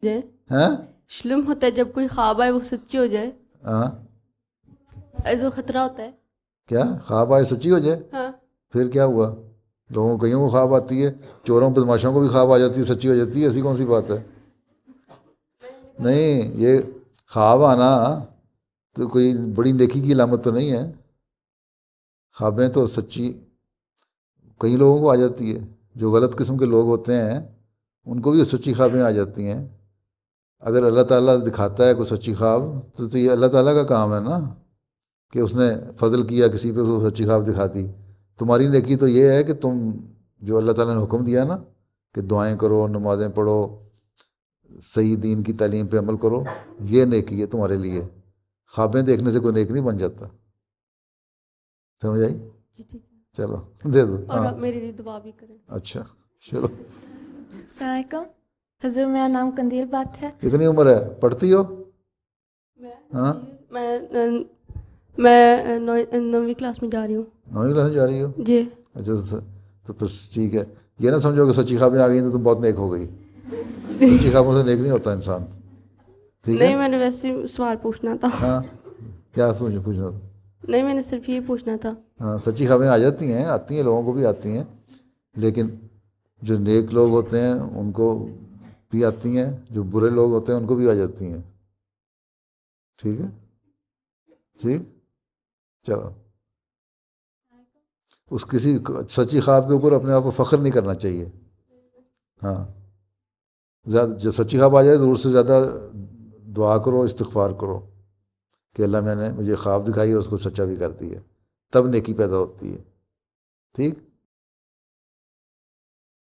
جائے ہیں؟ شلم ہوتا ہے جب کوئی خواب آئے وہ سچی ہو جائے، ہاں ایسا خطرہ ہوتا ہے. کیا خواب آئے سچی ہو جائے؟ ہاں پھر کیا ہوا؟ لوگوں کو کئیوں کو خواب آتی ہے، چوروں بدماشوں کو بھی خواب آ جاتی ہے، سچی ہو جاتی ہے، ایسی کون سی بات ہے؟ نہیں، یہ خواب آنا تو کوئی بڑی نیکی کی علامت تو نہیں ہے. خوابیں تو سچی کئی لوگوں کو آ جاتی ہے، جو غلط قسم کے لوگ ہوتے ہیں ان کو بھی سچی خوابیں آ جاتی ہیں. اگر اللہ تعالیٰ دکھاتا ہے کوئی سچی خواب تو یہ اللہ تعالیٰ کا کام ہے نا، کہ اس نے فضل کیا کسی پہ تو سچی خواب دکھا دی. تمہاری نیکی تو یہ ہے کہ تم جو اللہ تعالیٰ نے حکم دیا نا کہ دعائیں کرو، نمازیں پڑھو، صحیح دین کی تعلیم پہ عمل کرو، یہ نیکی ہے تمہارے لیے. خوابیں دیکھنے سے کوئی نیک نہیں بن جاتا. سمجھ آئی؟ جی ٹھیک ہے. چلو دے دو. اور ہاں آپ میرے لیے دعا بھی کریں. اچھا چلو. السلام علیکم حضور، میرا نام قندیل بٹ ہے. کتنی عمر ہے؟ پڑھتی ہو؟ ہاں میں 9ویں کلاس میں جا رہی ہوں. 9ویں کلاس میں جا رہی ہو؟ جی. اچھا تو پھر ٹھیک ہے. یہ نہ سمجھو کہ سچی خوابیں آ گئی تو تم بہت نیک ہو گئی. سچی خوابوں سے نیک نہیں ہوتا انسان. ٹھیک ہے. نہیں میں نے ویسے سوال پوچھنا تھا. ہاں کیا پوچھنا تھا؟ نہیں میں نے صرف یہ پوچھنا تھا. ہاں سچی خوابیں آ جاتی ہیں، آتی ہیں، لوگوں کو بھی آتی ہیں، لیکن جو نیک لوگ ہوتے ہیں ان کو بھی آتی ہیں، جو برے لوگ ہوتے ہیں ان کو بھی آ جاتی ہیں. ٹھیک ہے. ٹھیک. چلو. اس کسی سچی خواب کے اوپر اپنے آپ کو فخر نہیں کرنا چاہیے. ہاں زیادہ جب سچی خواب آ جائے تو اس سے زیادہ دعا کرو، استغفار کرو کہ اللہ میں نے مجھے خواب دکھائی اور اس کو سچا بھی کر دیا، تب نیکی پیدا ہوتی ہے. ٹھیک.